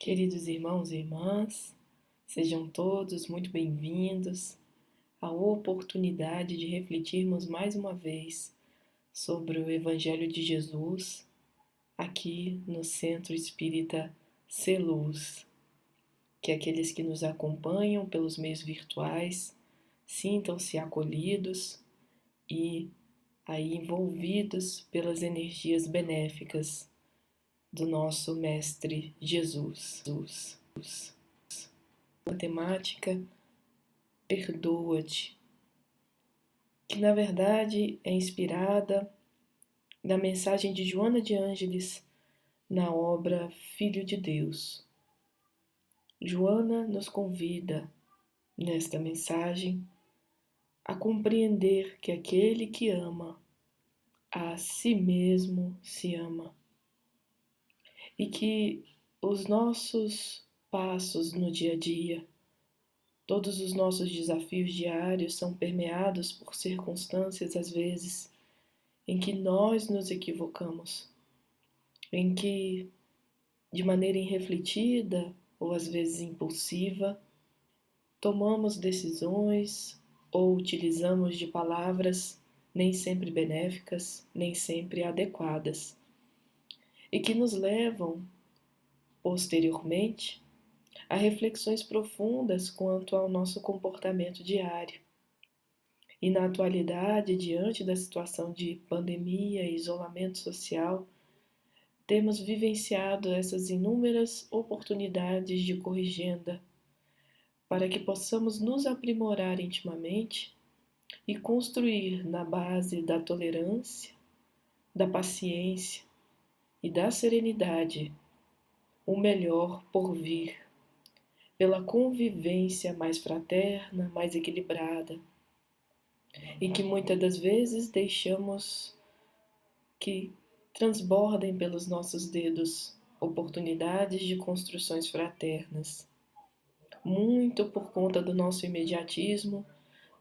Queridos irmãos e irmãs, sejam todos muito bem-vindos à oportunidade de refletirmos mais uma vez sobre o Evangelho de Jesus aqui no Centro Espírita Celuz. Que aqueles que nos acompanham pelos meios virtuais sintam-se acolhidos e aí envolvidos pelas energias benéficas do nosso Mestre Jesus. A temática Perdoa-te, que na verdade é inspirada na mensagem de Joana de Ângeles na obra Filho de Deus. Joana nos convida, nesta mensagem, a compreender que aquele que ama, a si mesmo se ama, e que os nossos passos no dia a dia, todos os nossos desafios diários são permeados por circunstâncias, às vezes, em que nós nos equivocamos, em que, de maneira irrefletida ou às vezes impulsiva, tomamos decisões ou utilizamos de palavras nem sempre benéficas, nem sempre adequadas, e que nos levam, posteriormente, a reflexões profundas quanto ao nosso comportamento diário. E na atualidade, diante da situação de pandemia e isolamento social, temos vivenciado essas inúmeras oportunidades de corrigenda para que possamos nos aprimorar intimamente e construir na base da tolerância, da paciência e da serenidade o melhor por vir, pela convivência mais fraterna, mais equilibrada, e que muitas das vezes deixamos que transbordem pelos nossos dedos oportunidades de construções fraternas, muito por conta do nosso imediatismo,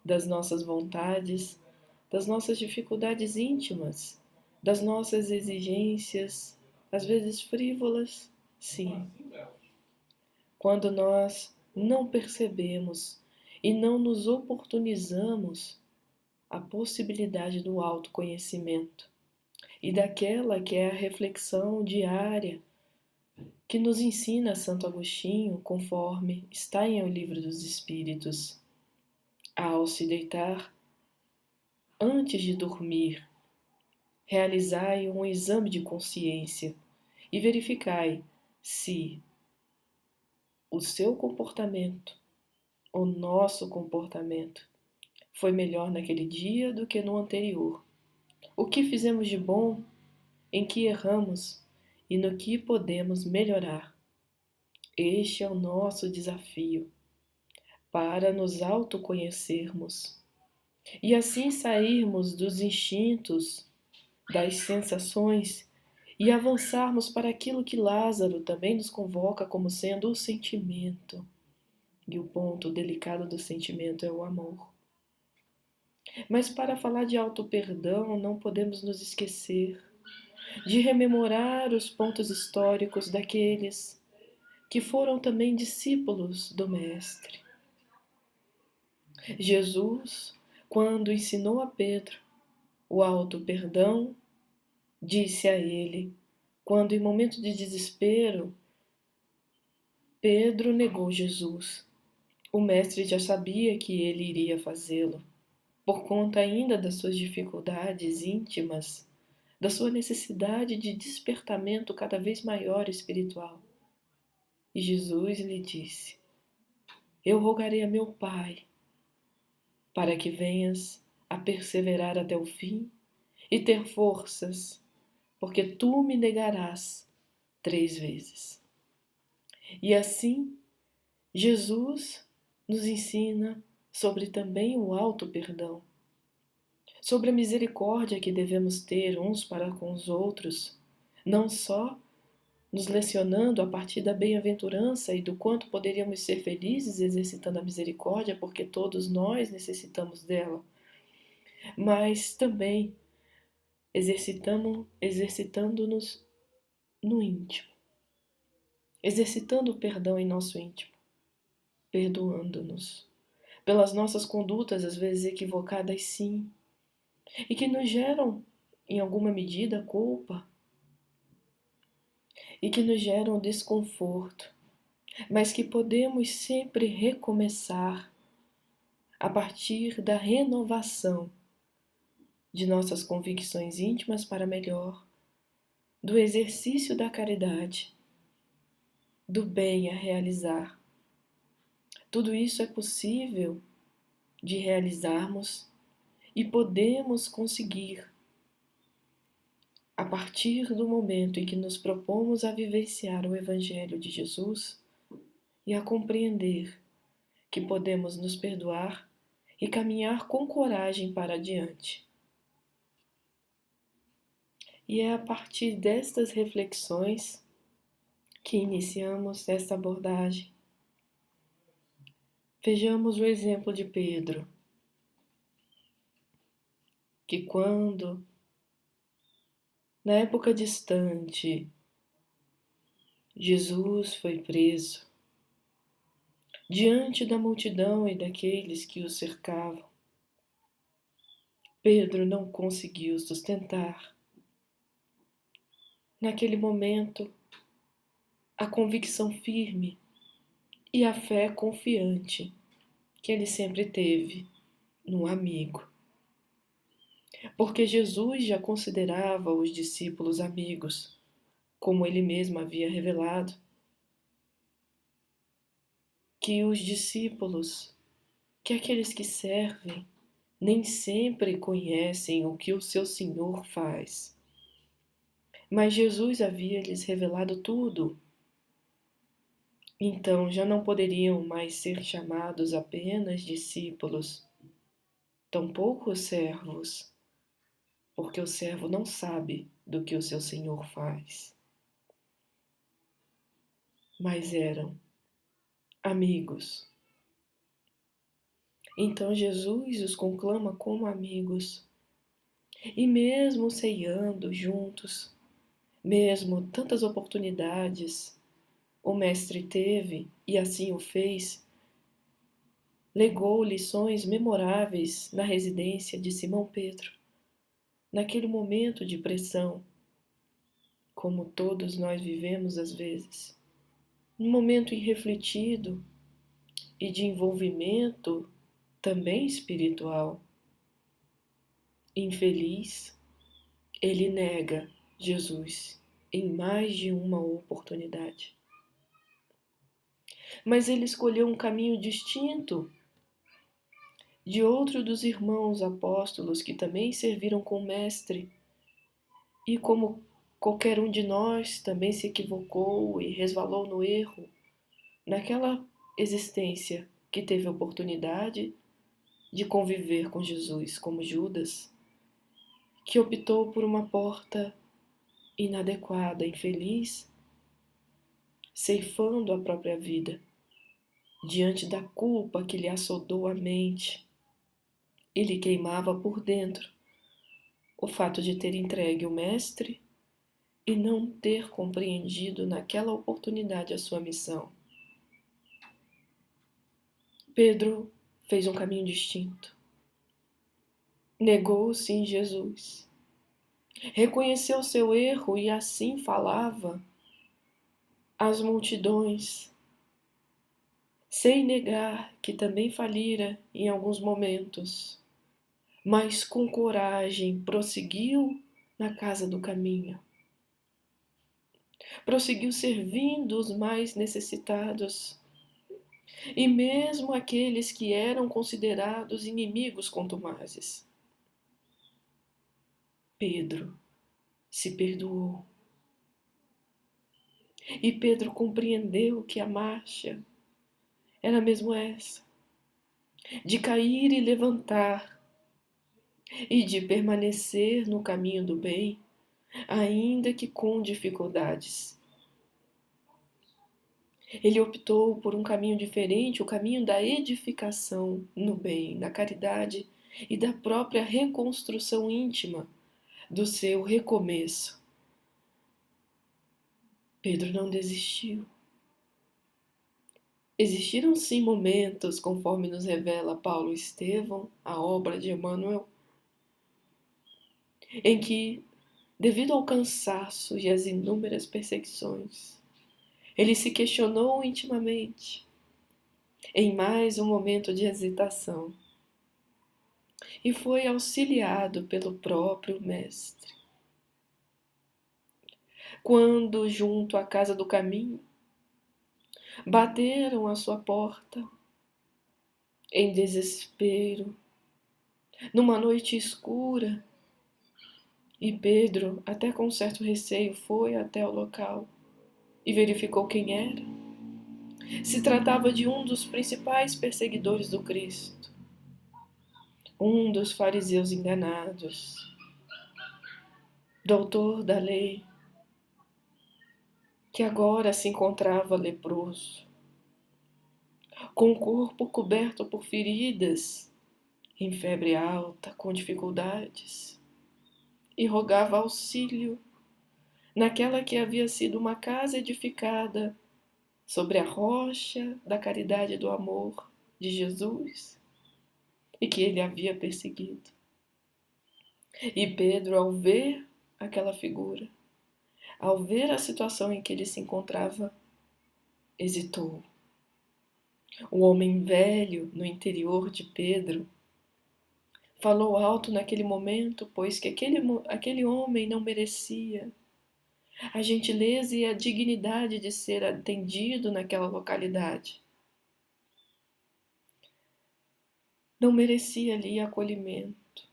das nossas vontades, das nossas dificuldades íntimas, das nossas exigências, às vezes frívolas, sim. Quando nós não percebemos e não nos oportunizamos a possibilidade do autoconhecimento e daquela que é a reflexão diária que nos ensina Santo Agostinho, conforme está em O Livro dos Espíritos. Ao se deitar, antes de dormir, realizai um exame de consciência e verificai se o seu comportamento, o nosso comportamento, foi melhor naquele dia do que no anterior. O que fizemos de bom, em que erramos e no que podemos melhorar. Este é o nosso desafio, para nos autoconhecermos e assim sairmos dos instintos, das sensações e avançarmos para aquilo que Lázaro também nos convoca como sendo o sentimento. E o ponto delicado do sentimento é o amor. Mas para falar de auto-perdão, não podemos nos esquecer de rememorar os pontos históricos daqueles que foram também discípulos do Mestre. Jesus, quando ensinou a Pedro o auto-perdão, disse a ele, quando em momento de desespero, Pedro negou Jesus. O Mestre já sabia que ele iria fazê-lo, por conta ainda das suas dificuldades íntimas, da sua necessidade de despertamento cada vez maior espiritual. E Jesus lhe disse, eu rogarei a meu Pai, para que venhas a perseverar até o fim e ter forças, porque tu me negarás 3 vezes. E assim, Jesus nos ensina sobre também o auto-perdão, sobre a misericórdia que devemos ter uns para com os outros, não só nos lecionando a partir da bem-aventurança e do quanto poderíamos ser felizes exercitando a misericórdia, porque todos nós necessitamos dela, mas também exercitando-nos no íntimo, exercitando o perdão em nosso íntimo, perdoando-nos pelas nossas condutas, às vezes equivocadas, sim, e que nos geram, em alguma medida, culpa e que nos geram desconforto, mas que podemos sempre recomeçar a partir da renovação de nossas convicções íntimas para melhor, do exercício da caridade, do bem a realizar. Tudo isso é possível de realizarmos e podemos conseguir a partir do momento em que nos propomos a vivenciar o Evangelho de Jesus e a compreender que podemos nos perdoar e caminhar com coragem para adiante. E é a partir destas reflexões que iniciamos esta abordagem. Vejamos o exemplo de Pedro, que quando, na época distante, Jesus foi preso, diante da multidão e daqueles que o cercavam, Pedro não conseguiu sustentar, naquele momento, a convicção firme e a fé confiante que ele sempre teve no amigo. Porque Jesus já considerava os discípulos amigos, como ele mesmo havia revelado, que os discípulos, que aqueles que servem, nem sempre conhecem o que o seu Senhor faz. Mas Jesus havia lhes revelado tudo. Então já não poderiam mais ser chamados apenas discípulos, tampouco servos, porque o servo não sabe do que o seu Senhor faz. Mas eram amigos. Então Jesus os conclama como amigos. E mesmo ceando juntos, mesmo tantas oportunidades o Mestre teve e assim o fez, legou lições memoráveis na residência de Simão Pedro, naquele momento de pressão, como todos nós vivemos às vezes. Um momento irrefletido e de envolvimento também espiritual. Infeliz, ele nega Jesus em mais de uma oportunidade. Mas ele escolheu um caminho distinto de outro dos irmãos apóstolos que também serviram com o Mestre e, como qualquer um de nós, também se equivocou e resvalou no erro naquela existência que teve a oportunidade de conviver com Jesus, como Judas, que optou por uma porta inadequada, infeliz, ceifando a própria vida, diante da culpa que lhe assodou a mente e lhe queimava por dentro o fato de ter entregue o Mestre e não ter compreendido naquela oportunidade a sua missão. Pedro fez um caminho distinto. Negou-se em Jesus. Reconheceu seu erro e assim falava às multidões, sem negar que também falira em alguns momentos, mas com coragem prosseguiu na casa do caminho. Prosseguiu servindo os mais necessitados, e mesmo aqueles que eram considerados inimigos contumazes. Pedro se perdoou. E Pedro compreendeu que a marcha era mesmo essa, de cair e levantar, e de permanecer no caminho do bem, ainda que com dificuldades. Ele optou por um caminho diferente, o caminho da edificação no bem, na caridade e da própria reconstrução íntima do seu recomeço. Pedro não desistiu. Existiram sim momentos, conforme nos revela Paulo e Estevão, a obra de Emmanuel, em que, devido ao cansaço e às inúmeras perseguições, ele se questionou intimamente, em mais um momento de hesitação, e foi auxiliado pelo próprio Mestre. Quando, junto à casa do caminho, bateram à sua porta, em desespero, numa noite escura, e Pedro, até com certo receio, foi até o local e verificou quem era. Se tratava de um dos principais perseguidores do Cristo, um dos fariseus enganados, doutor da lei, que agora se encontrava leproso, com o corpo coberto por feridas, em febre alta, com dificuldades, e rogava auxílio naquela que havia sido uma casa edificada sobre a rocha da caridade e do amor de Jesus e que ele havia perseguido. E Pedro, ao ver aquela figura, ao ver a situação em que ele se encontrava, hesitou. O homem velho no interior de Pedro falou alto naquele momento, pois que aquele homem não merecia a gentileza e a dignidade de ser atendido naquela localidade. Não merecia ali acolhimento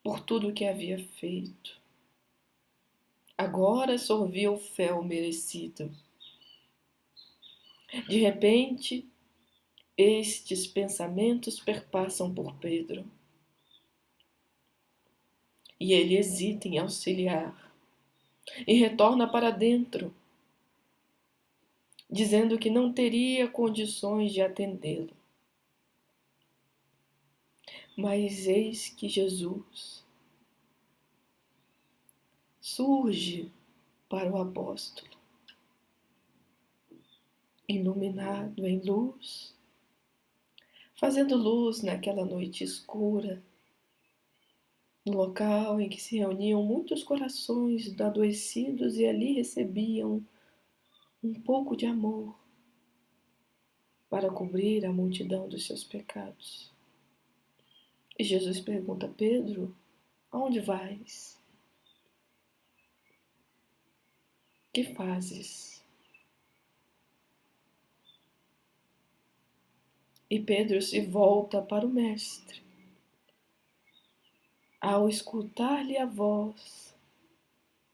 por tudo o que havia feito. Agora sorvia o fel merecido. De repente, estes pensamentos perpassam por Pedro. E ele hesita em auxiliar e retorna para dentro, dizendo que não teria condições de atendê-lo. Mas eis que Jesus surge para o apóstolo, iluminado em luz, fazendo luz naquela noite escura, no local em que se reuniam muitos corações adoecidos e ali recebiam um pouco de amor para cobrir a multidão dos seus pecados. E Jesus pergunta: Pedro, aonde vais? Que fazes? E Pedro se volta para o Mestre. Ao escutar-lhe a voz,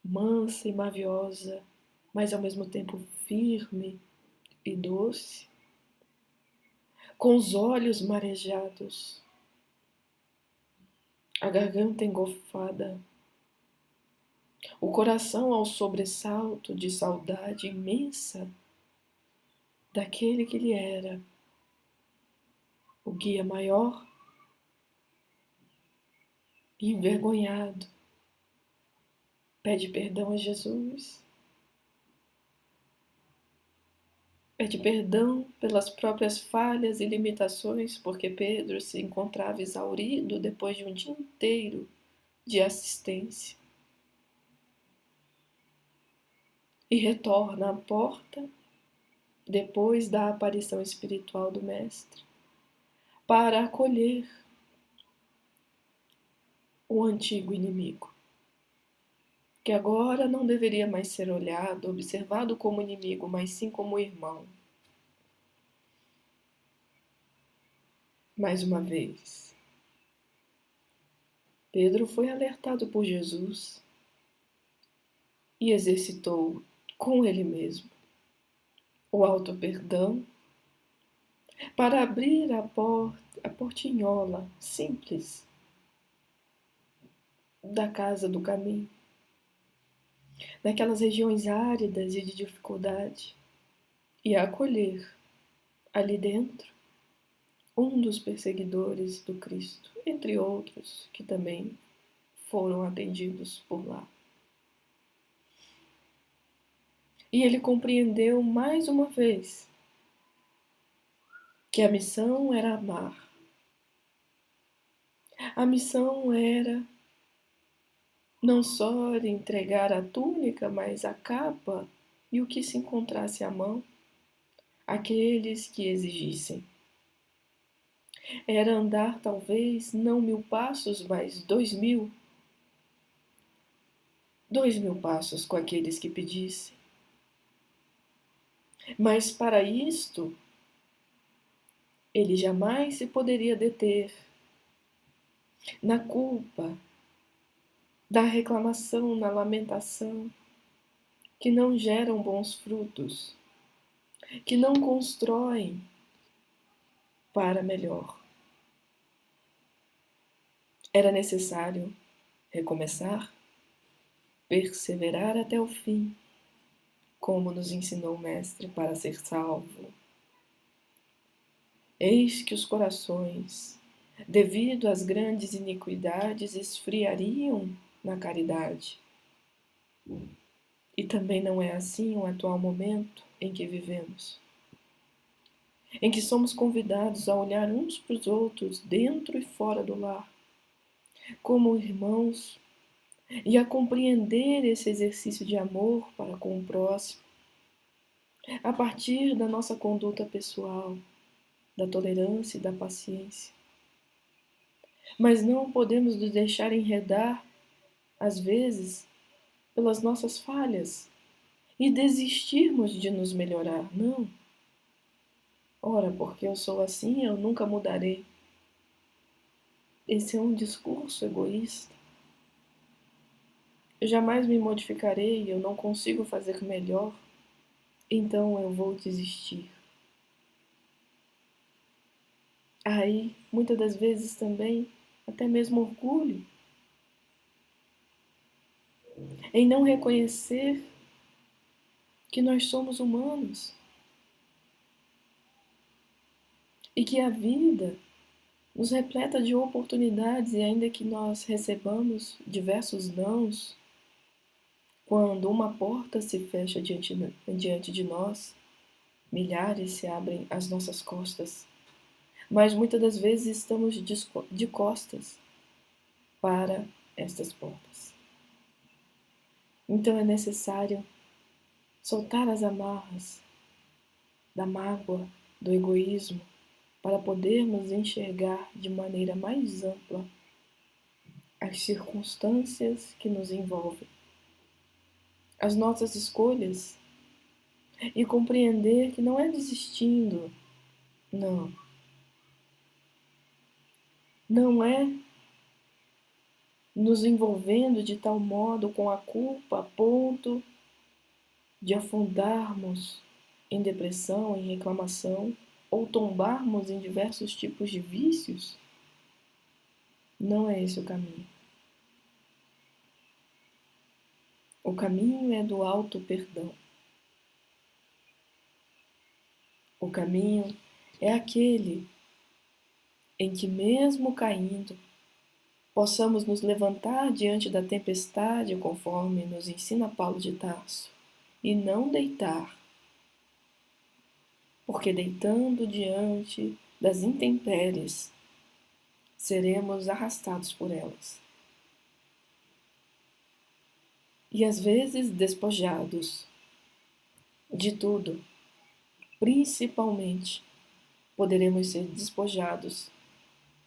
mansa e maviosa, mas ao mesmo tempo firme e doce, com os olhos marejados, a garganta engolfada, o coração ao sobressalto de saudade imensa daquele que ele era, o guia maior, e envergonhado, pede perdão a Jesus, pede perdão pelas próprias falhas e limitações, porque Pedro se encontrava exaurido depois de um dia inteiro de assistência. E retorna à porta, depois da aparição espiritual do Mestre, para acolher o antigo inimigo, que agora não deveria mais ser olhado, observado como inimigo, mas sim como irmão. Mais uma vez, Pedro foi alertado por Jesus e exercitou com ele mesmo o auto-perdão para abrir a portinhola simples da casa do caminho, naquelas regiões áridas e de dificuldade, e acolher ali dentro um dos perseguidores do Cristo, entre outros que também foram atendidos por lá. E ele compreendeu mais uma vez que a missão era amar. A missão era não só entregar a túnica, mas a capa e o que se encontrasse à mão, aqueles que exigissem. Era andar talvez não 1000 passos, mas 2000. 2000 passos com aqueles que pedissem. Mas para isto, ele jamais se poderia deter na culpa, da reclamação, na lamentação, que não geram bons frutos, que não constroem para melhor. Era necessário recomeçar, perseverar até o fim, como nos ensinou o Mestre para ser salvo. Eis que os corações, devido às grandes iniquidades, esfriariam na caridade. E também não é assim o atual momento em que vivemos, em que somos convidados a olhar uns para os outros, dentro e fora do lar, como irmãos, e a compreender esse exercício de amor para com o próximo, a partir da nossa conduta pessoal, da tolerância e da paciência. Mas não podemos nos deixar enredar, às vezes, pelas nossas falhas e desistirmos de nos melhorar. Não. Ora, porque eu sou assim, eu nunca mudarei. Esse é um discurso egoísta. Eu jamais me modificarei, eu não consigo fazer melhor, então eu vou desistir. Aí, muitas das vezes também, até mesmo orgulho, em não reconhecer que nós somos humanos e que a vida nos repleta de oportunidades, e ainda que nós recebamos diversos nãos, quando uma porta se fecha diante de nós, milhares se abrem às nossas costas. Mas muitas das vezes estamos de costas para estas portas. Então é necessário soltar as amarras da mágoa, do egoísmo, para podermos enxergar de maneira mais ampla as circunstâncias que nos envolvem, as nossas escolhas, e compreender que não é desistindo, não. Não é nos envolvendo de tal modo com a culpa a ponto de afundarmos em depressão, em reclamação, ou tombarmos em diversos tipos de vícios. Não é esse o caminho. O caminho é do auto-perdão. O caminho é aquele em que, mesmo caindo, possamos nos levantar diante da tempestade, conforme nos ensina Paulo de Tarso, e não deitar, porque deitando diante das intempéries, seremos arrastados por elas. E às vezes despojados de tudo, principalmente poderemos ser despojados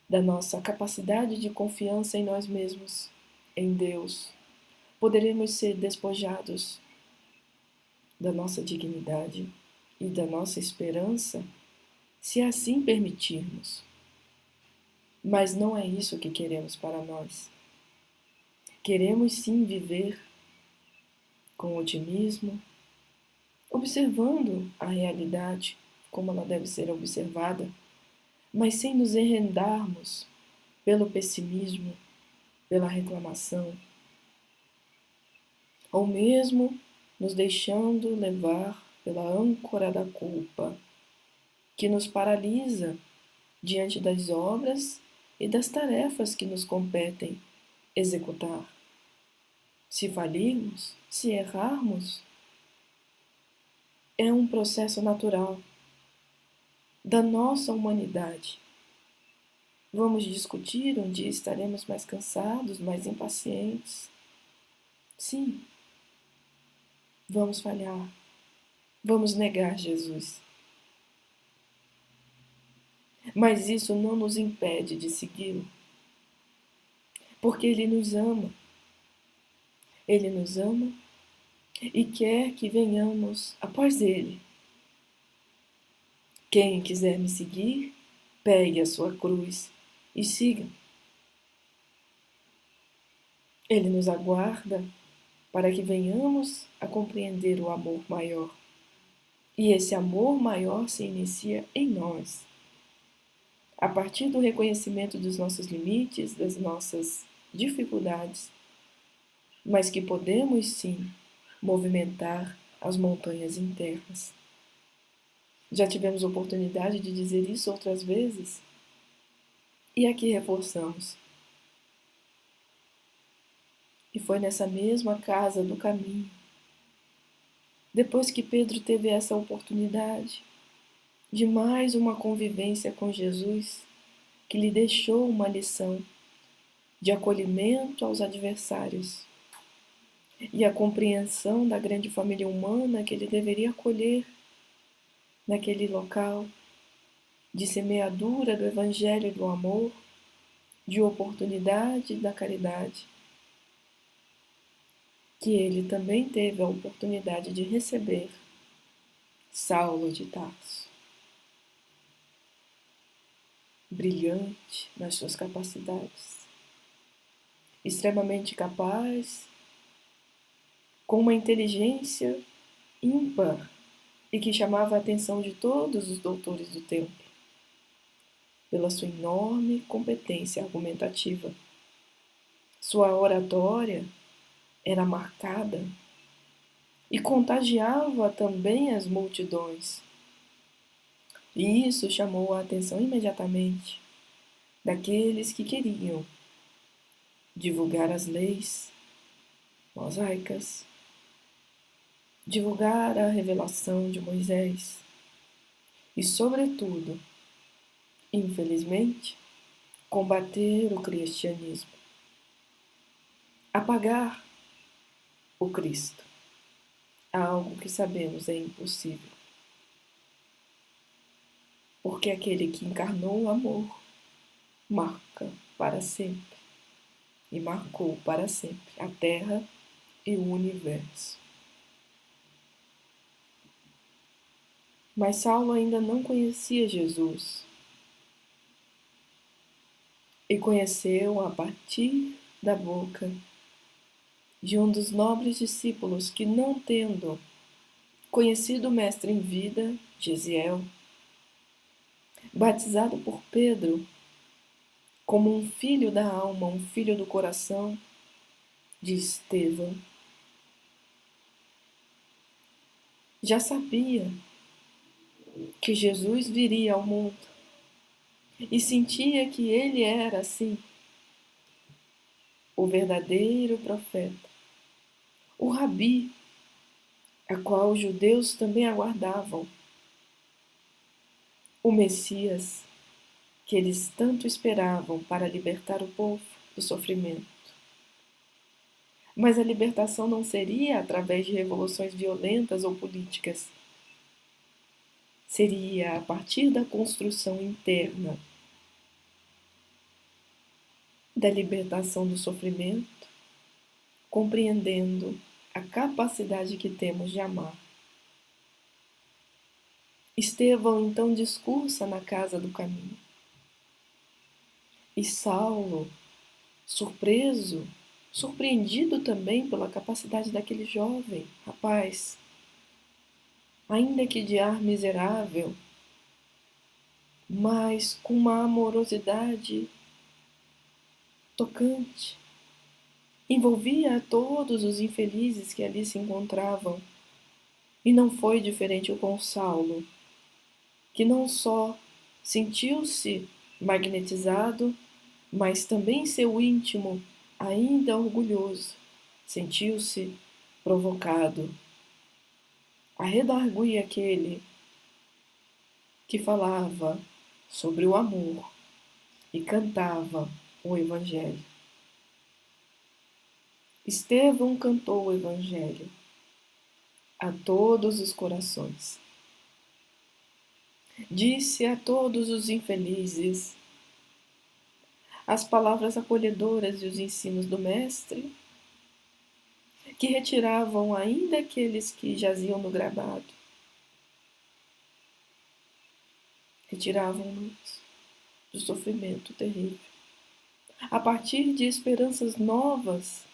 da nossa capacidade de confiança em nós mesmos, em Deus. Poderemos ser despojados da nossa dignidade e da nossa esperança, se assim permitirmos. Mas não é isso que queremos para nós. Queremos sim viver com otimismo, observando a realidade como ela deve ser observada, mas sem nos enredarmos pelo pessimismo, pela reclamação, ou mesmo nos deixando levar pela âncora da culpa, que nos paralisa diante das obras e das tarefas que nos competem executar. Se falirmos, se errarmos, é um processo natural. da nossa humanidade. Vamos discutir, um dia estaremos mais cansados, mais impacientes. Sim, vamos falhar, vamos negar Jesus. Mas isso não nos impede de segui-lo, porque Ele nos ama. Ele nos ama e quer que venhamos após Ele. Quem quiser me seguir, pegue a sua cruz e siga. Ele nos aguarda para que venhamos a compreender o amor maior. E esse amor maior se inicia em nós. A partir do reconhecimento dos nossos limites, das nossas dificuldades, mas que podemos sim movimentar as montanhas internas. Já tivemos oportunidade de dizer isso outras vezes? E aqui reforçamos. E foi nessa mesma casa do caminho, depois que Pedro teve essa oportunidade de mais uma convivência com Jesus, que lhe deixou uma lição de acolhimento aos adversários e a compreensão da grande família humana que ele deveria acolher naquele local, de semeadura do evangelho do amor, de oportunidade da caridade, que ele também teve a oportunidade de receber Saulo de Tarso, brilhante nas suas capacidades, extremamente capaz, com uma inteligência ímpar e que chamava a atenção de todos os doutores do tempo, pela sua enorme competência argumentativa. Sua oratória era marcada e contagiava também as multidões. E isso chamou a atenção imediatamente daqueles que queriam divulgar as leis mosaicas, divulgar a revelação de Moisés e, sobretudo, infelizmente, combater o cristianismo, apagar o Cristo, algo que sabemos é impossível. Porque aquele que encarnou o amor marca para sempre e marcou para sempre a Terra e o universo. Mas Saulo ainda não conhecia Jesus e conheceu a partir da boca de um dos nobres discípulos que, não tendo conhecido o Mestre em vida, Gesiel, batizado por Pedro como um filho da alma, um filho do coração de Estevão, já sabia que Jesus viria ao mundo e sentia que ele era, assim, o verdadeiro profeta, o Rabi, a qual os judeus também aguardavam, o Messias que eles tanto esperavam para libertar o povo do sofrimento. Mas a libertação não seria através de revoluções violentas ou políticas. Seria a partir da construção interna, da libertação do sofrimento, compreendendo a capacidade que temos de amar. Estevão então discursa na casa do caminho. E Saulo, surpreendido também pela capacidade daquele jovem rapaz, ainda que de ar miserável, mas com uma amorosidade tocante, envolvia a todos os infelizes que ali se encontravam. E não foi diferente com Saulo, que não só sentiu-se magnetizado, mas também em seu íntimo, ainda orgulhoso, sentiu-se provocado. A redarguir aquele que falava sobre o amor e cantava o Evangelho. Estevão cantou o Evangelho a todos os corações. Disse a todos os infelizes as palavras acolhedoras e os ensinos do Mestre, que retiravam ainda aqueles que jaziam no gramado. Retiravam-nos do sofrimento terrível, a partir de esperanças novas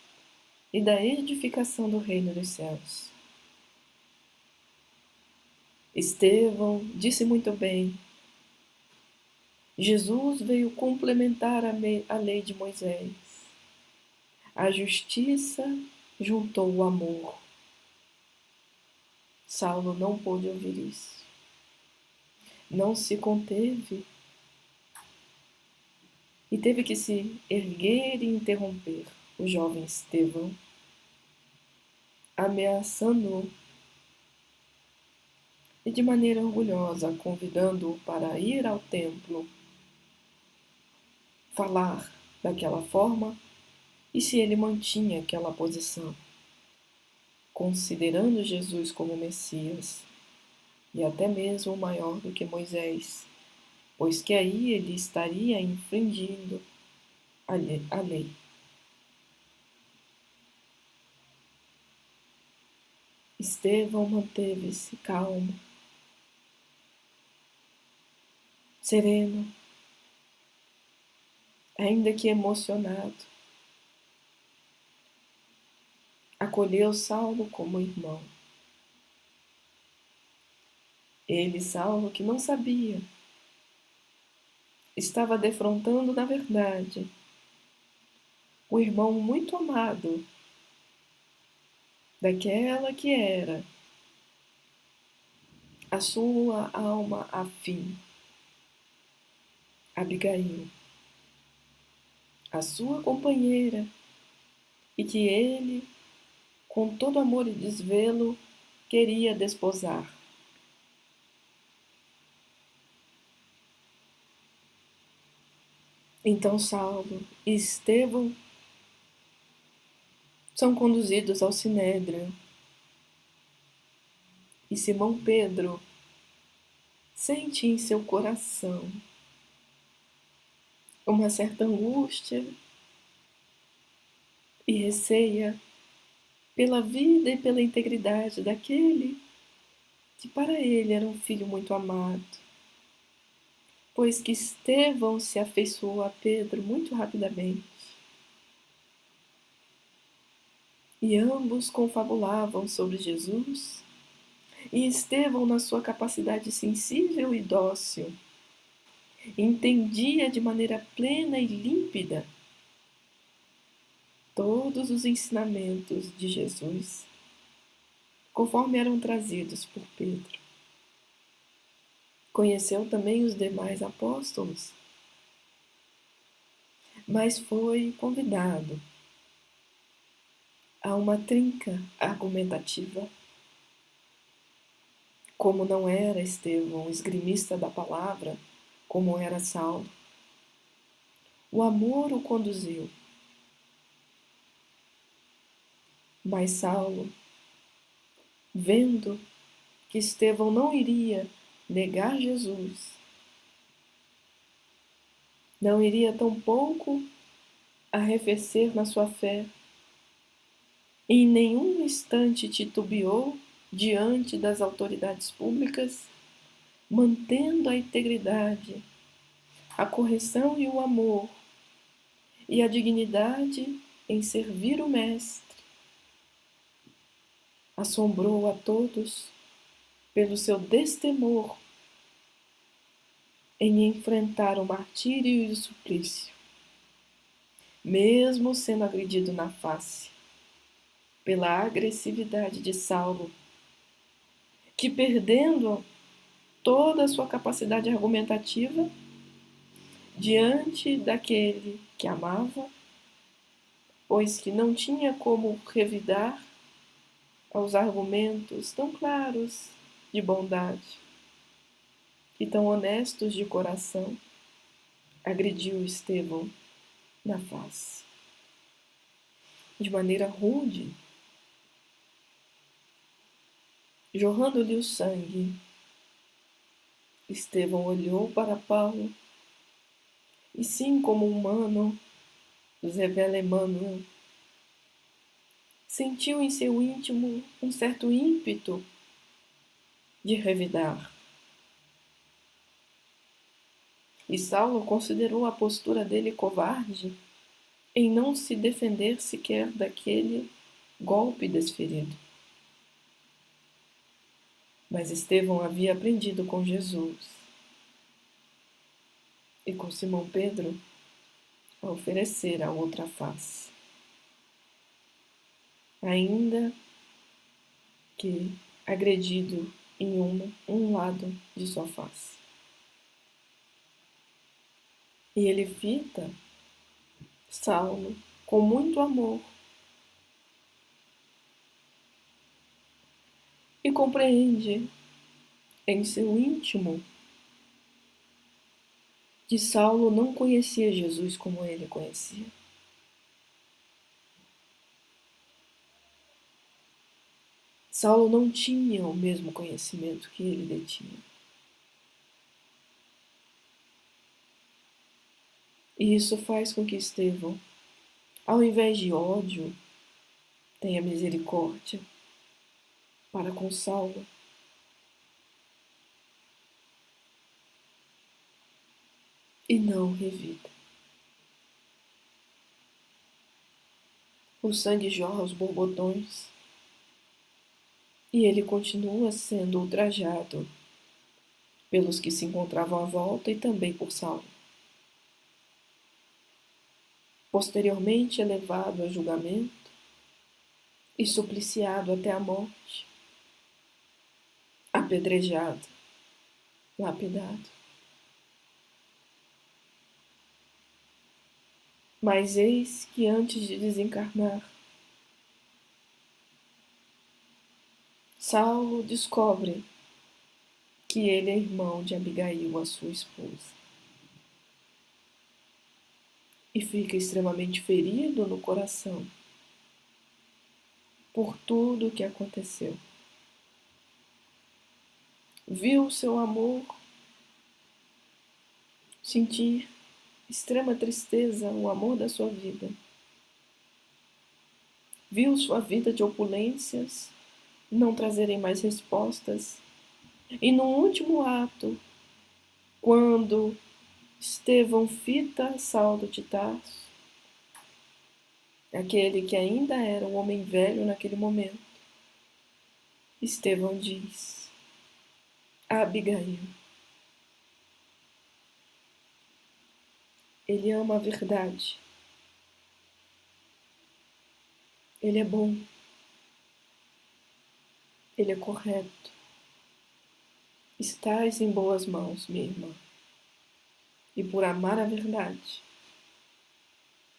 e da edificação do reino dos céus. Estevão disse muito bem: Jesus veio complementar a lei de Moisés. A justiça juntou o amor. Saulo não pôde ouvir isso. Não se conteve e teve que se erguer e interromper o jovem Estevão, ameaçando-o e de maneira orgulhosa convidando-o para ir ao templo, falar daquela forma e se ele mantinha aquela posição, considerando Jesus como Messias e até mesmo maior do que Moisés, pois que aí ele estaria infringindo a lei. Estevão manteve-se calmo, sereno, ainda que emocionado. Acolheu Saulo como irmão. Ele, Saulo, que não sabia, estava defrontando, na verdade, o irmão muito amado daquela que era a sua alma afim, Abigail, a sua companheira, e que ele, com todo amor e desvelo, queria desposar. Então Saulo e Estevão são conduzidos ao Sinédrio. E Simão Pedro sente em seu coração uma certa angústia e receia pela vida e pela integridade daquele que para ele era um filho muito amado, pois que Estevão se afeiçoou a Pedro muito rapidamente. E ambos confabulavam sobre Jesus, e Estevão, na sua capacidade sensível e dócil, entendia de maneira plena e límpida todos os ensinamentos de Jesus, conforme eram trazidos por Pedro. Conheceu também os demais apóstolos, mas foi convidado a uma trinca argumentativa. Como não era Estevão esgrimista da palavra, como era Saulo, o amor o conduziu. Mas Saulo, vendo que Estevão não iria negar Jesus, não iria tampouco arrefecer na sua fé, e em nenhum instante titubeou diante das autoridades públicas, mantendo a integridade, a correção e o amor, e a dignidade em servir o Mestre. Assombrou a todos pelo seu destemor em enfrentar o martírio e o suplício, mesmo sendo agredido na face pela agressividade de Saulo, que, perdendo toda a sua capacidade argumentativa diante daquele que amava, pois que não tinha como revidar aos argumentos tão claros de bondade, e tão honestos de coração, agrediu Estevão na face, de maneira rude, jorrando-lhe o sangue. Estevão olhou para Paulo e, sim, como humano, nos revela Emmanuel, sentiu em seu íntimo um certo ímpeto de revidar. E Saulo considerou a postura dele covarde em não se defender sequer daquele golpe desferido. Mas Estevão havia aprendido com Jesus e com Simão Pedro a oferecer a outra face, ainda que agredido em um lado de sua face. E ele fita Saulo com muito amor e compreende em seu íntimo que Saulo não conhecia Jesus como ele conhecia. Saulo não tinha o mesmo conhecimento que ele detinha. E isso faz com que Estevão, ao invés de ódio, tenha misericórdia para com Saulo. E não revida. O sangue jorra aos borbotões e ele continua sendo ultrajado pelos que se encontravam à volta e também por Saulo. Posteriormente é levado a julgamento e supliciado até a morte, apedrejado, lapidado. Mas eis que antes de desencarnar, Saulo descobre que ele é irmão de Abigail, a sua esposa. E fica extremamente ferido no coração por tudo o que aconteceu. Viu seu amor sentir extrema tristeza, o amor da sua vida. Viu sua vida de opulências não trazerem mais respostas. E no último ato, quando Estevão fita Saulo de Tarso, aquele que ainda era um homem velho naquele momento, Estevão diz a Abigail: ele ama a verdade, ele é bom, ele é correto. Estás em boas mãos, minha irmã. E por amar a verdade,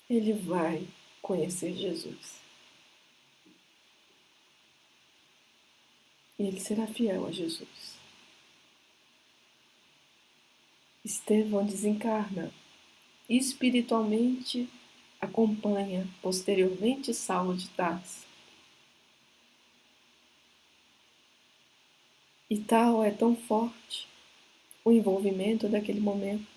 ele vai conhecer Jesus. E ele será fiel a Jesus. Estevão desencarna e espiritualmente acompanha posteriormente Saulo de Tarso. E tal é tão forte o envolvimento daquele momento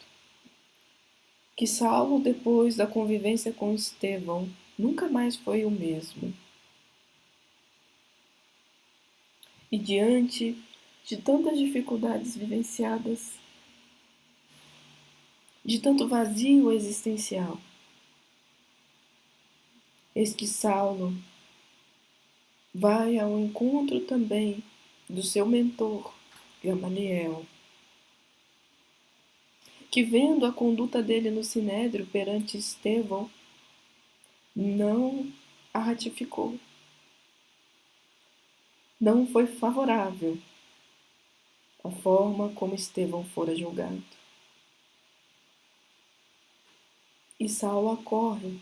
que Saulo, depois da convivência com Estevão, nunca mais foi o mesmo. E diante de tantas dificuldades vivenciadas, de tanto vazio existencial, eis que Saulo vai ao encontro também do seu mentor, Gamaliel, que, vendo a conduta dele no sinédrio perante Estevão, não a ratificou, não foi favorável à forma como Estevão fora julgado. E Saulo acorre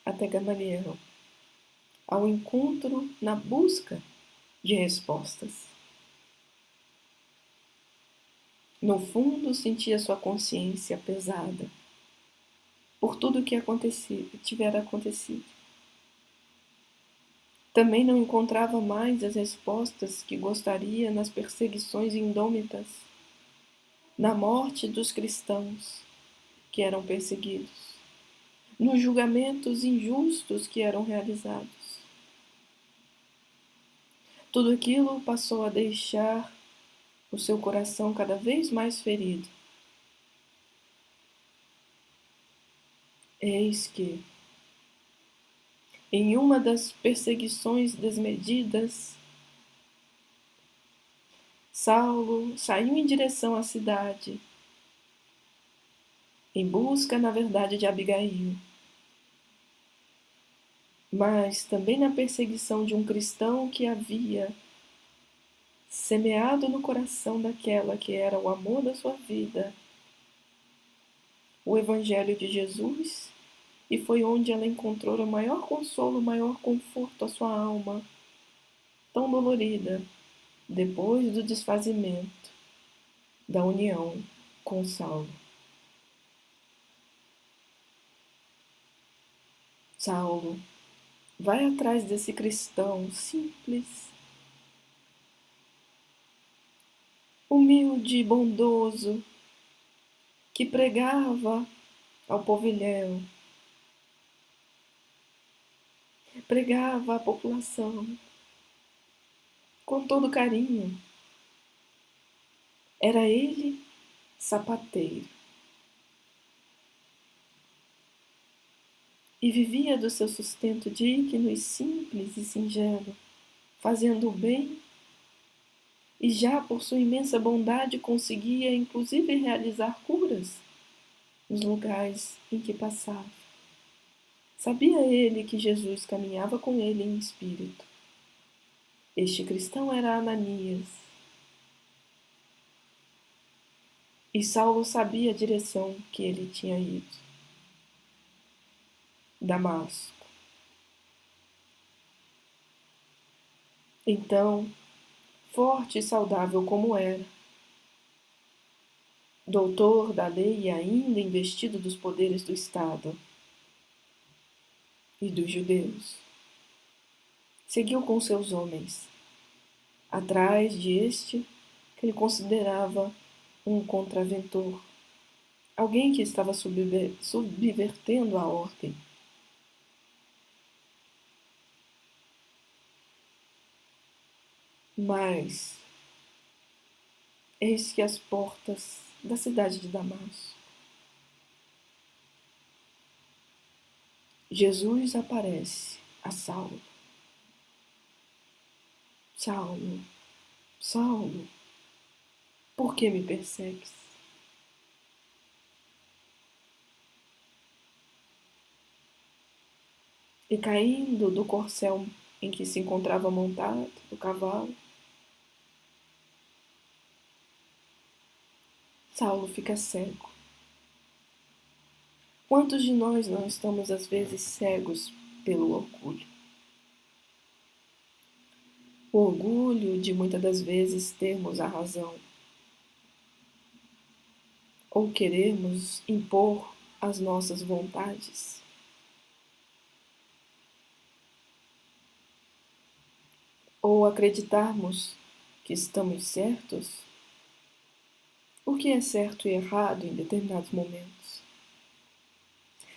até Gamaliel, ao encontro na busca de respostas. No fundo, sentia sua consciência pesada por tudo o que tivera acontecido. Também não encontrava mais as respostas que gostaria nas perseguições indômitas, na morte dos cristãos que eram perseguidos, nos julgamentos injustos que eram realizados. Tudo aquilo passou a deixar o seu coração cada vez mais ferido. Eis que, em uma das perseguições desmedidas, Saulo saiu em direção à cidade, em busca, na verdade, de Abigail, mas também na perseguição de um cristão que havia semeado no coração daquela que era o amor da sua vida, o Evangelho de Jesus, e foi onde ela encontrou o maior consolo, o maior conforto à sua alma, tão dolorida, depois do desfazimento da união com Saulo. Saulo vai atrás desse cristão simples, humilde e bondoso, que pregava ao povilhão, pregava à população com todo carinho. Era ele sapateiro e vivia do seu sustento digno e simples e singelo, fazendo o bem, e já por sua imensa bondade conseguia inclusive realizar curas nos lugares em que passava. Sabia ele que Jesus caminhava com ele em espírito. Este cristão era Ananias. E Saulo sabia a direção que ele tinha ido. Damasco. Então, forte e saudável como era, doutor da lei e ainda investido dos poderes do Estado e dos judeus, seguiu com seus homens, atrás de este que ele considerava um contraventor, alguém que estava subvertendo a ordem. Mas eis que as portas da cidade de Damasco, Jesus aparece a Saulo. Saulo, Saulo, por que me persegues? E caindo do corcel em que se encontrava montado, o cavalo, Saulo fica cego. Quantos de nós não estamos às vezes cegos pelo orgulho? O orgulho de muitas das vezes termos a razão, ou queremos impor as nossas vontades. Ou acreditarmos que estamos certos, o que é certo e errado em determinados momentos.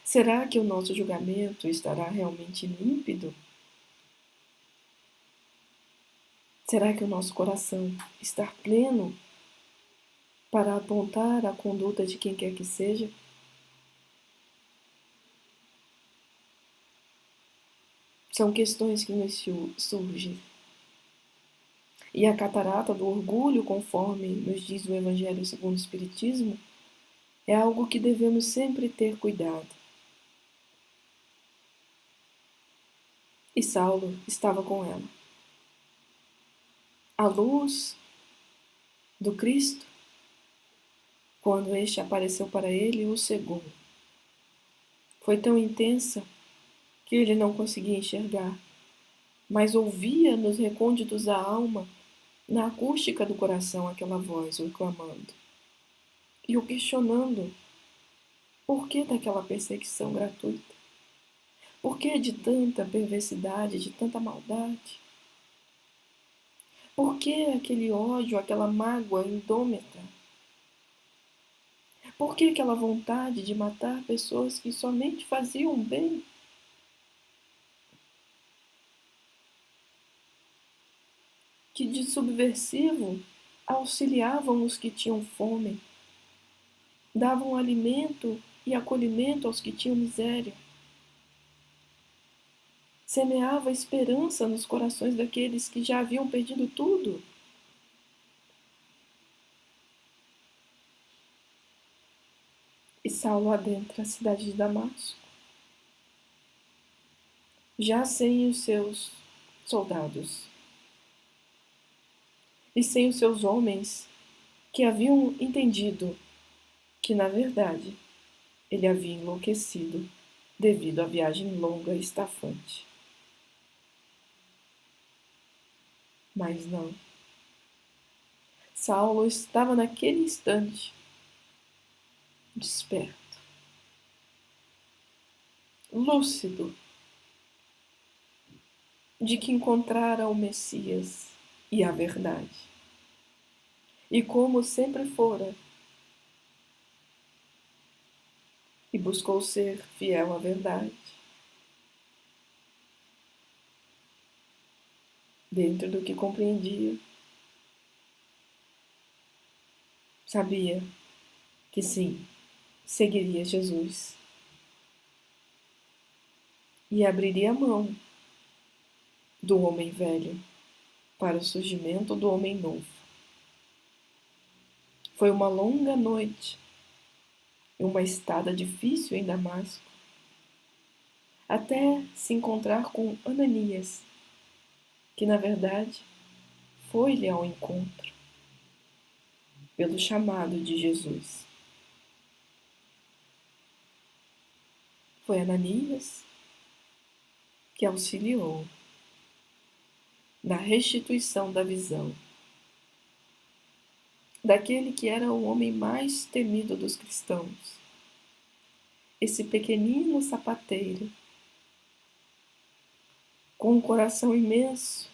Será que o nosso julgamento estará realmente límpido? Será que o nosso coração está pleno para apontar a conduta de quem quer que seja? São questões que nos surgem. E a catarata do orgulho, conforme nos diz o Evangelho segundo o Espiritismo, é algo que devemos sempre ter cuidado. E Saulo estava com ela. A luz do Cristo, quando este apareceu para ele, o cegou. Foi tão intensa que ele não conseguia enxergar, mas ouvia nos recônditos da alma, na acústica do coração, aquela voz o clamando. e o questionando: por que daquela perseguição gratuita? Por que de tanta perversidade, de tanta maldade? Por que aquele ódio, aquela mágoa indômita? Por que aquela vontade de matar pessoas que somente faziam bem? Que de subversivo auxiliavam os que tinham fome, davam alimento e acolhimento aos que tinham miséria, semeava esperança nos corações daqueles que já haviam perdido tudo. E Saulo adentra a cidade de Damasco, já sem os seus soldados e sem os seus homens que haviam entendido que, na verdade, ele havia enlouquecido devido à viagem longa e estafante. Mas não. Saulo estava naquele instante desperto, lúcido, de que encontrara o Messias e a verdade. E como sempre fora, e buscou ser fiel à verdade, dentro do que compreendia. Sabia que sim, seguiria Jesus e abriria a mão do homem velho para o surgimento do homem novo. Foi uma longa noite e uma estada difícil em Damasco, até se encontrar com Ananias, que na verdade foi-lhe ao encontro pelo chamado de Jesus. Foi Ananias que auxiliou na restituição da visão daquele que era o homem mais temido dos cristãos, esse pequenino sapateiro, com um coração imenso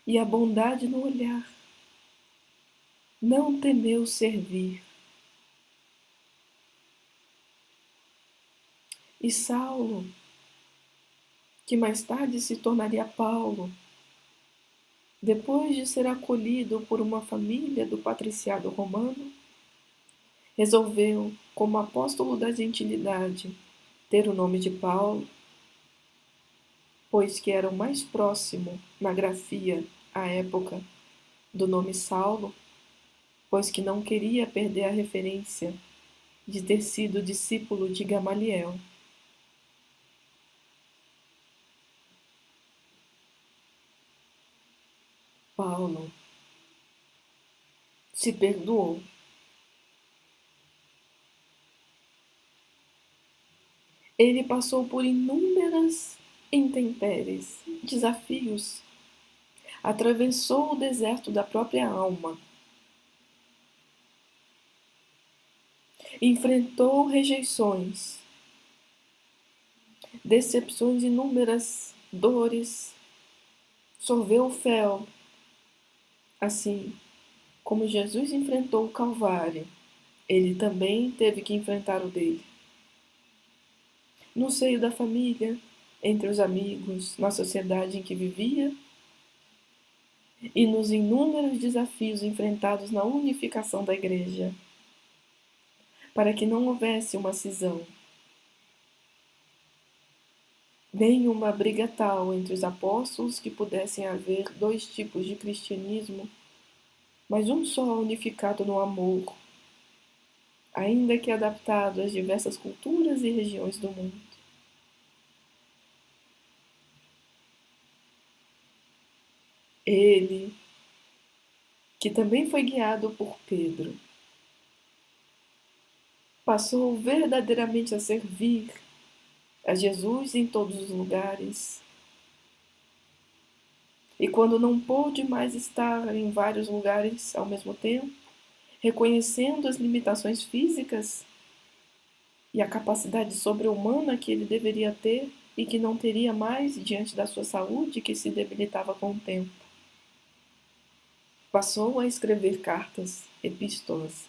e a bondade no olhar, não temeu servir. E Saulo, que mais tarde se tornaria Paulo, depois de ser acolhido por uma família do patriciado romano, resolveu, como apóstolo da gentilidade, ter o nome de Paulo, pois que era o mais próximo na grafia à época do nome Saulo, pois que não queria perder a referência de ter sido discípulo de Gamaliel. Paulo se perdoou. Ele passou por inúmeras intempéries, desafios, atravessou o deserto da própria alma, enfrentou rejeições, decepções inúmeras, dores, sorveu o fel. Assim como Jesus enfrentou o Calvário, ele também teve que enfrentar o dele. No seio da família, entre os amigos, na sociedade em que vivia e nos inúmeros desafios enfrentados na unificação da igreja, para que não houvesse uma cisão, nem uma briga tal entre os apóstolos que pudessem haver dois tipos de cristianismo, mas um só unificado no amor, ainda que adaptado às diversas culturas e regiões do mundo. Ele, que também foi guiado por Pedro, passou verdadeiramente a servir a Jesus em todos os lugares. E quando não pôde mais estar em vários lugares ao mesmo tempo, reconhecendo as limitações físicas e a capacidade sobre-humana que ele deveria ter e que não teria mais diante da sua saúde, que se debilitava com o tempo. Passou a escrever cartas, epístolas,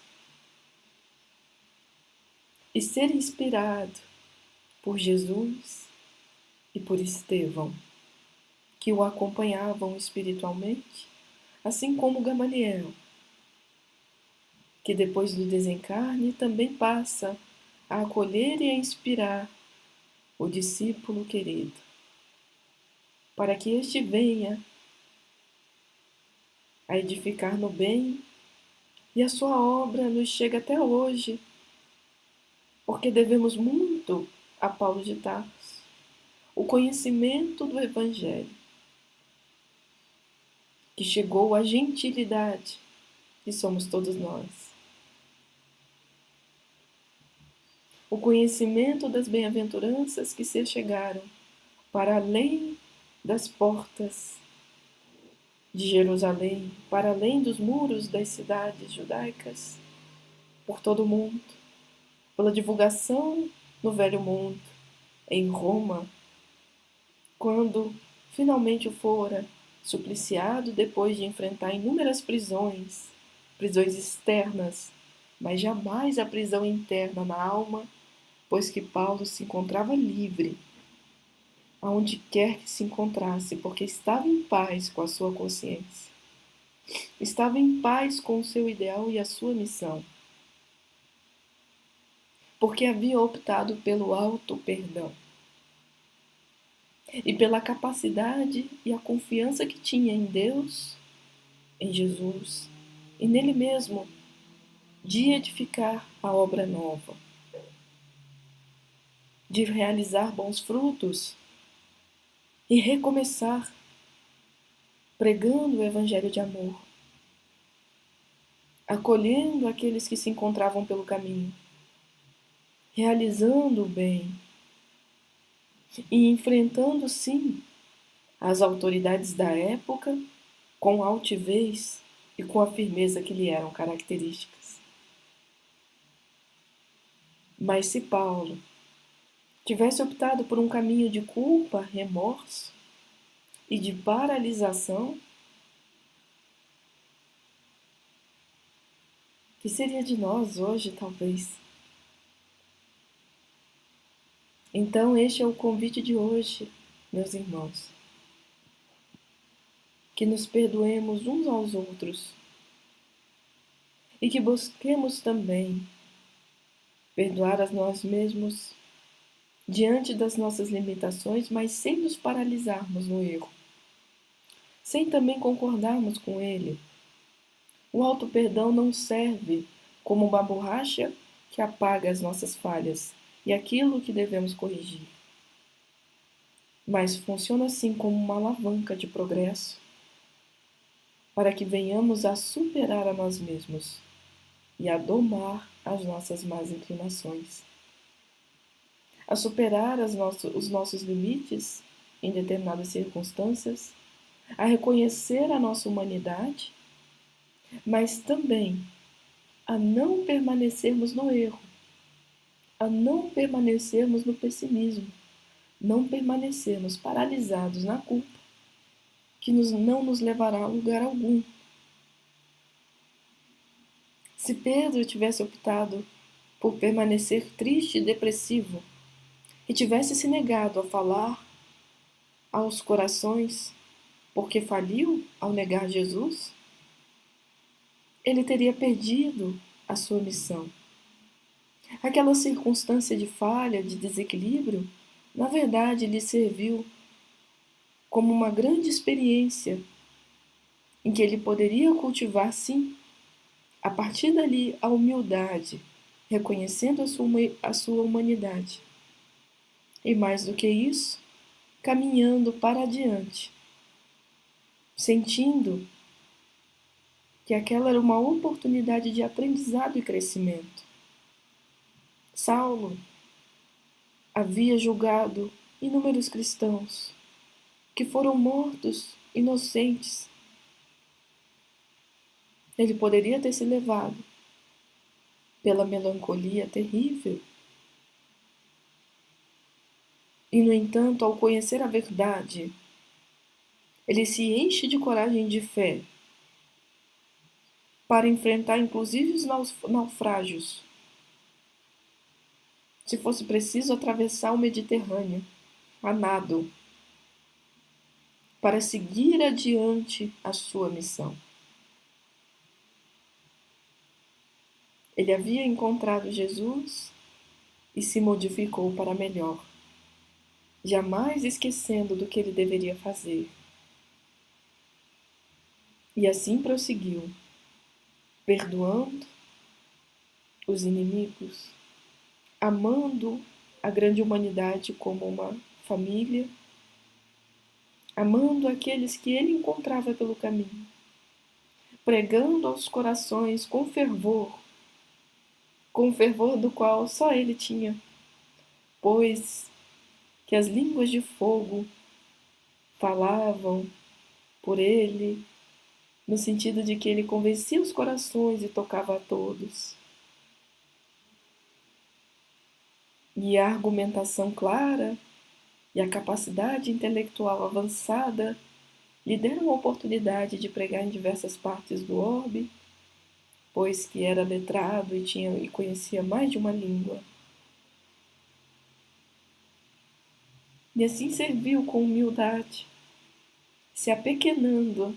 e ser inspirado por Jesus e por Estevão, que o acompanhavam espiritualmente, assim como Gamaliel, que depois do desencarne também passa a acolher e a inspirar o discípulo querido, para que este venha a edificar no bem, e a sua obra nos chega até hoje, porque devemos muito a Paulo de Tarso, o conhecimento do Evangelho, que chegou à gentilidade que somos todos nós, o conhecimento das bem-aventuranças que se chegaram para além das portas de Jerusalém, para além dos muros das cidades judaicas, por todo o mundo, pela divulgação no Velho Mundo, em Roma, quando finalmente o fora supliciado depois de enfrentar inúmeras prisões, prisões externas, mas jamais a prisão interna na alma, pois que Paulo se encontrava livre, aonde quer que se encontrasse, porque estava em paz com a sua consciência. Estava em paz com o seu ideal e a sua missão, porque havia optado pelo auto-perdão e pela capacidade e a confiança que tinha em Deus, em Jesus e nele mesmo, de edificar a obra nova, de realizar bons frutos e recomeçar pregando o evangelho de amor, acolhendo aqueles que se encontravam pelo caminho, realizando o bem e enfrentando, sim, as autoridades da época com altivez e com a firmeza que lhe eram características. Mas se Paulo tivesse optado por um caminho de culpa, remorso e de paralisação, que seria de nós hoje, talvez? Então, este é o convite de hoje, meus irmãos. Que nos perdoemos uns aos outros e que busquemos também perdoar a nós mesmos diante das nossas limitações, mas sem nos paralisarmos no erro, sem também concordarmos com ele. O auto-perdão não serve como uma borracha que apaga as nossas falhas e aquilo que devemos corrigir, mas funciona assim como uma alavanca de progresso para que venhamos a superar a nós mesmos e a domar as nossas más inclinações, a superar os nossos limites em determinadas circunstâncias, a reconhecer a nossa humanidade, mas também a não permanecermos no erro, a não permanecermos no pessimismo, não permanecermos paralisados na culpa, que não nos levará a lugar algum. Se Pedro tivesse optado por permanecer triste e depressivo, e tivesse se negado a falar aos corações porque faliu ao negar Jesus, ele teria perdido a sua missão. Aquela circunstância de falha, de desequilíbrio, na verdade lhe serviu como uma grande experiência em que ele poderia cultivar, sim, a partir dali, a humildade, reconhecendo a sua humanidade. E mais do que isso, caminhando para adiante, sentindo que aquela era uma oportunidade de aprendizado e crescimento. Saulo havia julgado inúmeros cristãos que foram mortos inocentes. Ele poderia ter se levado pela melancolia terrível. E, no entanto, ao conhecer a verdade, ele se enche de coragem e de fé para enfrentar inclusive os naufrágios. Se fosse preciso atravessar o Mediterrâneo a nado, para seguir adiante a sua missão. Ele havia encontrado Jesus e se modificou para melhor, jamais esquecendo do que ele deveria fazer. E assim prosseguiu, perdoando os inimigos, amando a grande humanidade como uma família, amando aqueles que ele encontrava pelo caminho, pregando aos corações com fervor do qual só ele tinha, pois que as línguas de fogo falavam por ele, no sentido de que ele convencia os corações e tocava a todos. E a argumentação clara e a capacidade intelectual avançada lhe deram a oportunidade de pregar em diversas partes do orbe, pois que era letrado e conhecia mais de uma língua. E assim serviu com humildade, se apequenando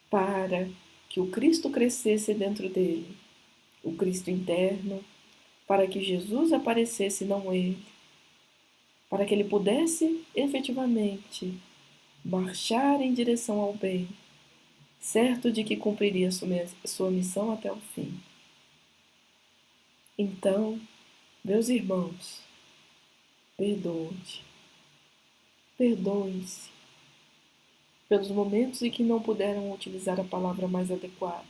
para que o Cristo crescesse dentro dele, o Cristo interno, para que Jesus aparecesse, não ele, para que ele pudesse efetivamente marchar em direção ao bem, certo de que cumpriria sua missão até o fim. Então, meus irmãos, perdoem-se pelos momentos em que não puderam utilizar a palavra mais adequada.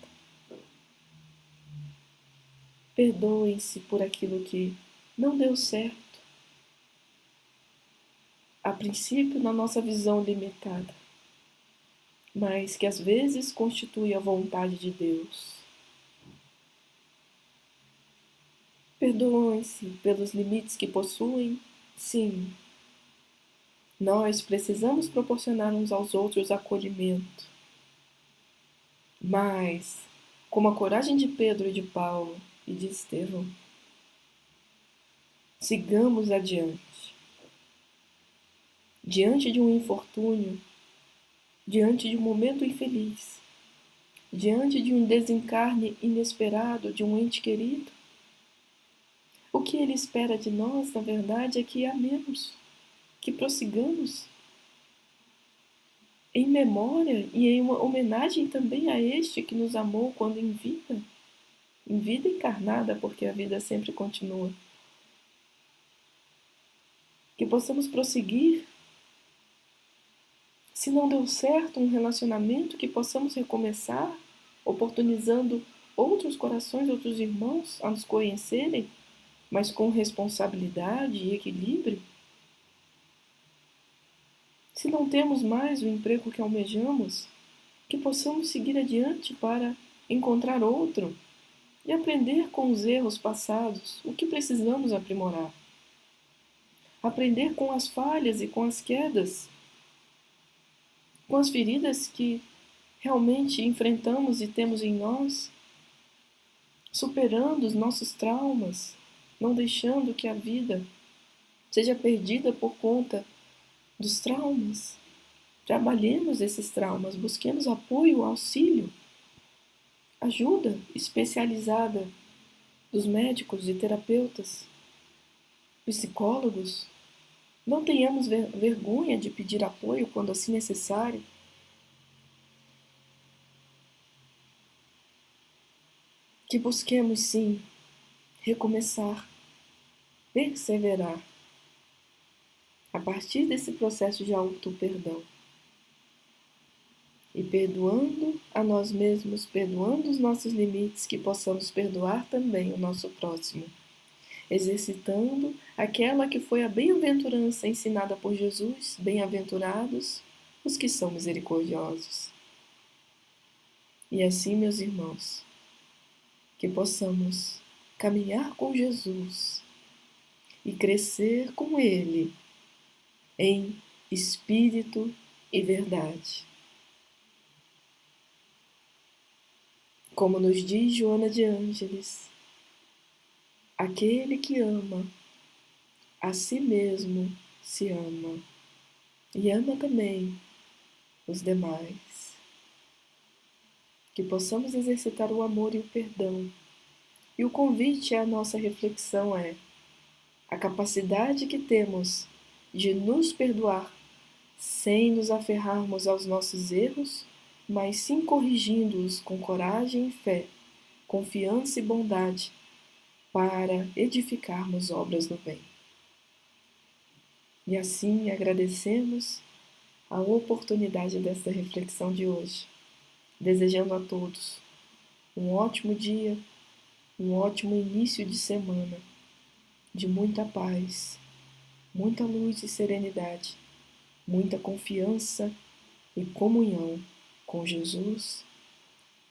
Perdoem-se por aquilo que não deu certo, a princípio na nossa visão limitada, mas que às vezes constitui a vontade de Deus. Perdoem-se pelos limites que possuem, sim. Nós precisamos proporcionar uns aos outros acolhimento. Mas, como a coragem de Pedro e de Paulo e de Estevão, sigamos adiante. Diante de um infortúnio, diante de um momento infeliz, diante de um desencarne inesperado de um ente querido, o que ele espera de nós, na verdade, é que amemos, que prossigamos em memória e em uma homenagem também a este que nos amou quando em vida encarnada, porque a vida sempre continua. Que possamos prosseguir. Se não deu certo um relacionamento, que possamos recomeçar, oportunizando outros corações, outros irmãos a nos conhecerem, mas com responsabilidade e equilíbrio. Se não temos mais o emprego que almejamos, que possamos seguir adiante para encontrar outro e aprender com os erros passados o que precisamos aprimorar. Aprender com as falhas e com as quedas, com as feridas que realmente enfrentamos e temos em nós, superando os nossos traumas, não deixando que a vida seja perdida por conta dos traumas. Trabalhemos esses traumas, busquemos apoio, auxílio, ajuda especializada dos médicos e terapeutas, psicólogos. Não tenhamos vergonha de pedir apoio quando assim necessário. Que busquemos, sim, recomeçar, perseverar a partir desse processo de auto-perdão. E perdoando a nós mesmos, perdoando os nossos limites, que possamos perdoar também o nosso próximo, exercitando aquela que foi a bem-aventurança ensinada por Jesus: bem-aventurados os que são misericordiosos. E assim, meus irmãos, que possamos caminhar com Jesus e crescer com Ele em espírito e verdade. Como nos diz Joana de Ângeles, aquele que ama a si mesmo se ama e ama também os demais. Que possamos exercitar o amor e o perdão. E o convite à nossa reflexão é a capacidade que temos de nos perdoar sem nos aferrarmos aos nossos erros, mas sim corrigindo-os com coragem e fé, confiança e bondade, para edificarmos obras do bem. E assim agradecemos a oportunidade desta reflexão de hoje, desejando a todos um ótimo dia, um ótimo início de semana, de muita paz, muita luz e serenidade, muita confiança e comunhão com Jesus,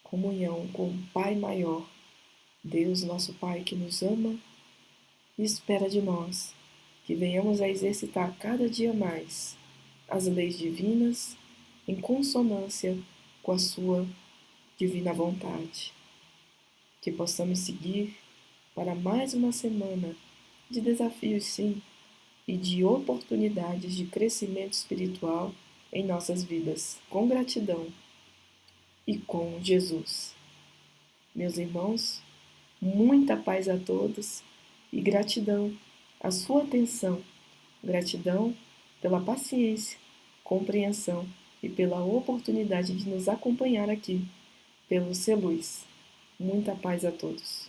comunhão com o Pai maior, Deus nosso Pai que nos ama e espera de nós que venhamos a exercitar cada dia mais as leis divinas em consonância com a sua divina vontade. Que possamos seguir para mais uma semana de desafios, sim, e de oportunidades de crescimento espiritual em nossas vidas, com gratidão e com Jesus. Meus irmãos, muita paz a todos e gratidão à sua atenção, gratidão pela paciência, compreensão e pela oportunidade de nos acompanhar aqui pelo Celuz. Muita paz a todos.